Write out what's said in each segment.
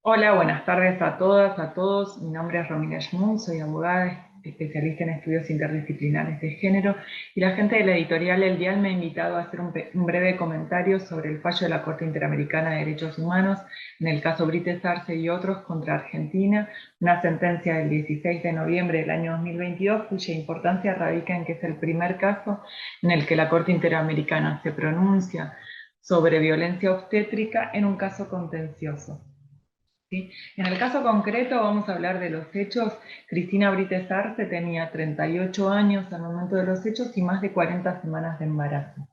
Hola, buenas tardes a todas, a todos. Mi nombre es Romina Schmun, soy abogada, especialista en estudios interdisciplinares de género, y la gente de la editorial El Dial me ha invitado a hacer un breve comentario sobre el fallo de la Corte Interamericana de Derechos Humanos en el caso Brites Arce y otros contra Argentina, una sentencia del 16 de noviembre del año 2022, cuya importancia radica en que es el primer caso en el que la Corte Interamericana se pronuncia sobre violencia obstétrica en un caso contencioso. ¿Sí? En el caso concreto vamos a hablar de los hechos. Cristina Brites Arce tenía 38 años al momento de los hechos y más de 40 semanas de embarazo.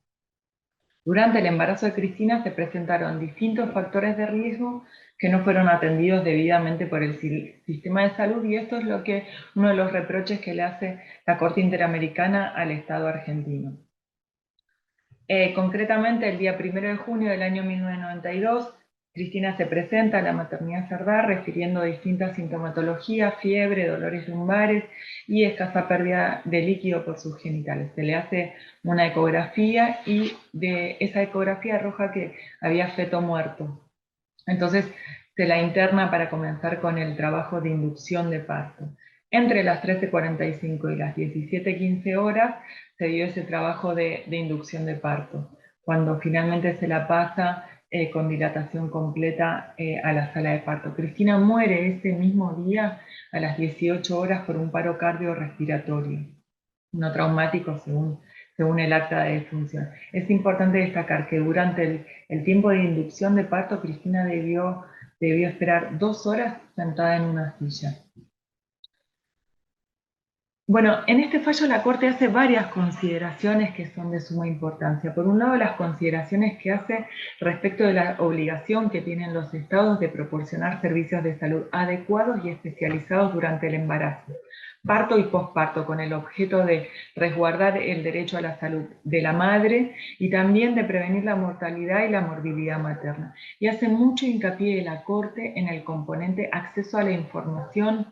Durante el embarazo de Cristina se presentaron distintos factores de riesgo que no fueron atendidos debidamente por el sistema de salud, y esto es uno de los reproches que le hace la Corte Interamericana al Estado argentino. Concretamente, el día 1 de junio del año 1992, Cristina se presenta a la maternidad Cerdá refiriendo a distintas sintomatologías, fiebre, dolores lumbares y escasa pérdida de líquido por sus genitales. Se le hace una ecografía y de esa ecografía arroja que había feto muerto. Entonces se la interna para comenzar con el trabajo de inducción de parto. Entre las 13:45 y las 17:15 horas se dio ese trabajo de inducción de parto, cuando finalmente se la pasa con dilatación completa a la sala de parto. Cristina muere ese mismo día a las 18 horas por un paro cardiorrespiratorio, no traumático según el acta de defunción. Es importante destacar que durante el tiempo de inducción de parto, Cristina debió esperar 2 horas sentada en una silla. Bueno, en este fallo la Corte hace varias consideraciones que son de suma importancia. Por un lado, las consideraciones que hace respecto de la obligación que tienen los estados de proporcionar servicios de salud adecuados y especializados durante el embarazo, parto y posparto, con el objeto de resguardar el derecho a la salud de la madre y también de prevenir la mortalidad y la morbilidad materna. Y hace mucho hincapié de la Corte en el componente acceso a la información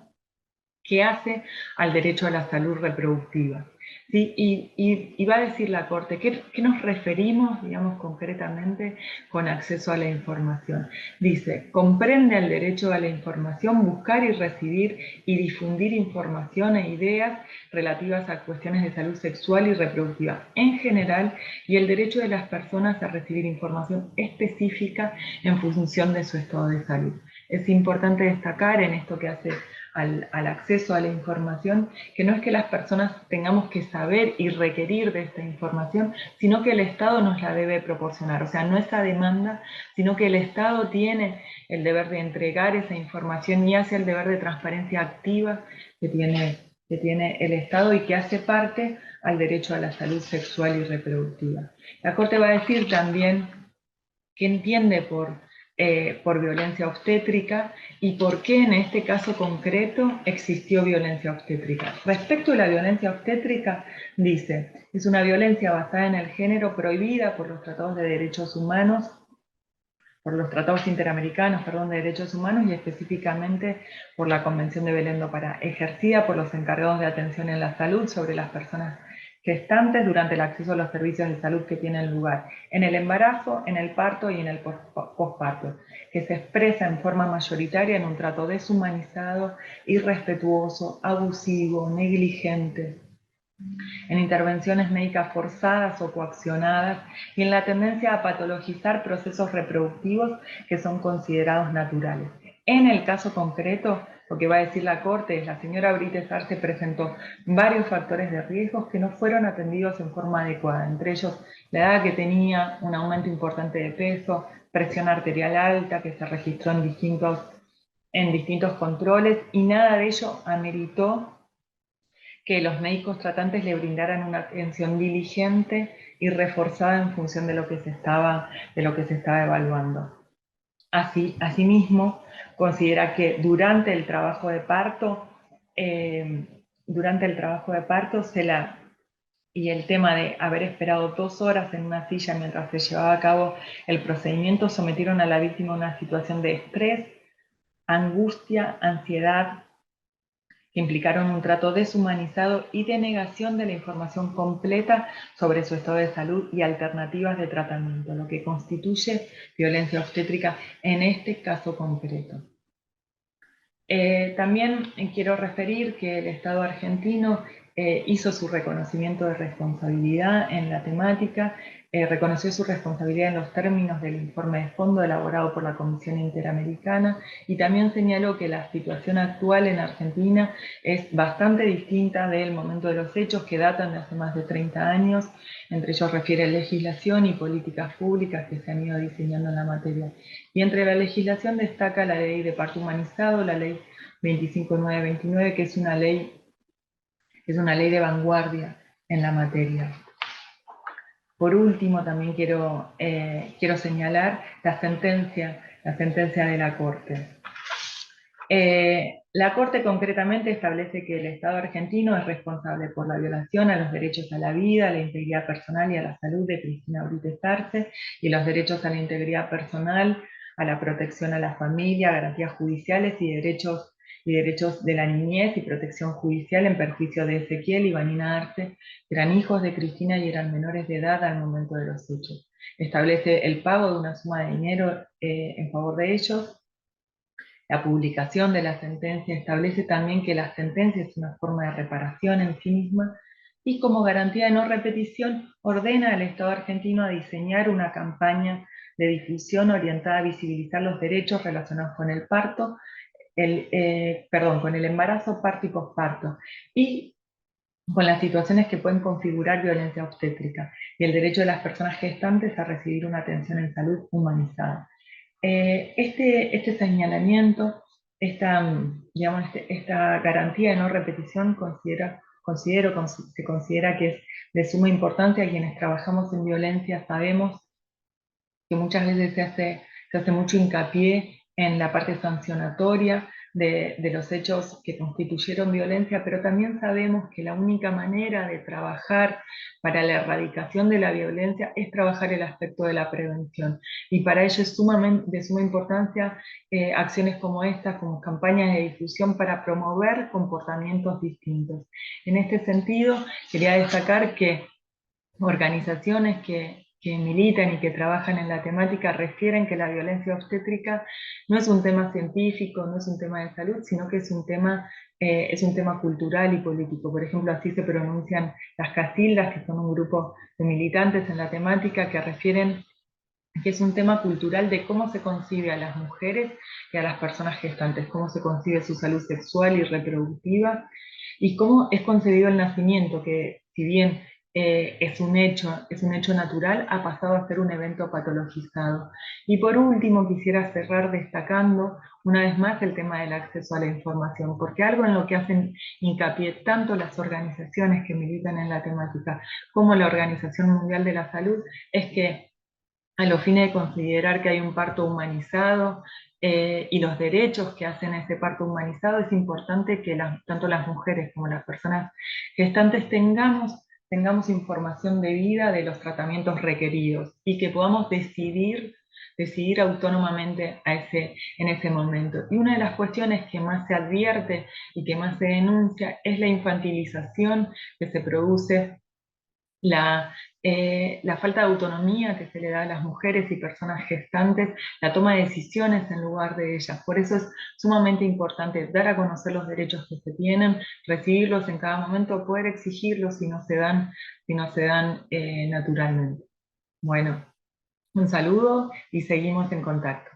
que hace al derecho a la salud reproductiva. ¿Sí? Y va a decir la Corte, ¿qué nos referimos, digamos, concretamente con acceso a la información? Dice, comprende el derecho a la información, buscar y recibir y difundir información e ideas relativas a cuestiones de salud sexual y reproductiva en general, y el derecho de las personas a recibir información específica en función de su estado de salud. Es importante destacar en esto que hace al acceso a la información, que no es que las personas tengamos que saber y requerir de esta información, sino que el Estado nos la debe proporcionar. O sea, no es a demanda, sino que el Estado tiene el deber de entregar esa información y hace el deber de transparencia activa que tiene el Estado y que hace parte al derecho a la salud sexual y reproductiva. La Corte va a decir también qué entiende por violencia obstétrica y por qué en este caso concreto existió violencia obstétrica. Respecto a la violencia obstétrica, dice, es una violencia basada en el género prohibida por los tratados de derechos humanos, por los tratados interamericanos, de derechos humanos, y específicamente por la Convención de Belén do Pará, ejercida por los encargados de atención en la salud sobre las personas gestantes durante el acceso a los servicios de salud que tienen lugar en el embarazo, en el parto y en el posparto, que se expresa en forma mayoritaria en un trato deshumanizado, irrespetuoso, abusivo, negligente, en intervenciones médicas forzadas o coaccionadas, y en la tendencia a patologizar procesos reproductivos que son considerados naturales. En el caso concreto, lo que va a decir la Corte es: la señora Brites Arce presentó varios factores de riesgos que no fueron atendidos en forma adecuada, entre ellos la edad que tenía, un aumento importante de peso, presión arterial alta que se registró en distintos controles, y nada de ello ameritó que los médicos tratantes le brindaran una atención diligente y reforzada en función de lo que se estaba evaluando. Asimismo, considera que durante el trabajo de parto y el tema de haber esperado 2 horas en una silla mientras se llevaba a cabo el procedimiento sometieron a la víctima a una situación de estrés, angustia, ansiedad, que implicaron un trato deshumanizado y de negación de la información completa sobre su estado de salud y alternativas de tratamiento, lo que constituye violencia obstétrica en este caso concreto. También quiero referir que el Estado argentino hizo su reconocimiento de responsabilidad en la temática, reconoció su responsabilidad en los términos del informe de fondo elaborado por la Comisión Interamericana y también señaló que la situación actual en Argentina es bastante distinta del momento de los hechos que datan de hace más de 30 años, entre ellos refiere legislación y políticas públicas que se han ido diseñando en la materia. Y entre la legislación destaca la ley de parto humanizado, la ley 25929, que es una ley de vanguardia en la materia. Por último, también quiero señalar la sentencia de la Corte. La Corte concretamente establece que el Estado argentino es responsable por la violación a los derechos a la vida, a la integridad personal y a la salud de Cristina Brites Arce, y los derechos a la integridad personal, a la protección a la familia, garantías judiciales y derechos de la niñez y protección judicial en perjuicio de Ezequiel y Vanina Arce, que eran hijos de Cristina y eran menores de edad al momento de los hechos. Establece el pago de una suma de dinero en favor de ellos. La publicación de la sentencia establece también que la sentencia es una forma de reparación en sí misma y como garantía de no repetición ordena al Estado argentino a diseñar una campaña de difusión orientada a visibilizar los derechos relacionados con el parto, con el embarazo, parto y posparto, y con las situaciones que pueden configurar violencia obstétrica y el derecho de las personas gestantes a recibir una atención en salud humanizada. Este señalamiento, esta garantía de no repetición se considera que es de suma importancia. Quienes trabajamos en violencia sabemos que muchas veces se hace mucho hincapié en la parte sancionatoria de los hechos que constituyeron violencia, pero también sabemos que la única manera de trabajar para la erradicación de la violencia es trabajar el aspecto de la prevención. Y para ello es de suma importancia acciones como estas, como campañas de difusión para promover comportamientos distintos. En este sentido, quería destacar que organizaciones que militan y que trabajan en la temática refieren que la violencia obstétrica no es un tema científico, no es un tema de salud, sino que es un tema cultural y político. Por ejemplo, así se pronuncian las Casildas, que son un grupo de militantes en la temática que refieren que es un tema cultural de cómo se concibe a las mujeres y a las personas gestantes, cómo se concibe su salud sexual y reproductiva, y cómo es concebido el nacimiento, que si bien es un hecho natural, ha pasado a ser un evento patologizado. Y por último, quisiera cerrar destacando una vez más el tema del acceso a la información, porque algo en lo que hacen hincapié tanto las organizaciones que militan en la temática como la Organización Mundial de la Salud es que a los fines de considerar que hay un parto humanizado y los derechos que hacen ese parto humanizado, es importante que tanto las mujeres como las personas gestantes tengamos información debida de los tratamientos requeridos y que podamos decidir autónomamente en ese momento. Y una de las cuestiones que más se advierte y que más se denuncia es la infantilización que se produce, la falta de autonomía que se le da a las mujeres y personas gestantes, la toma de decisiones en lugar de ellas. Por eso es sumamente importante dar a conocer los derechos que se tienen, recibirlos en cada momento, poder exigirlos si no se dan naturalmente. Bueno, un saludo y seguimos en contacto.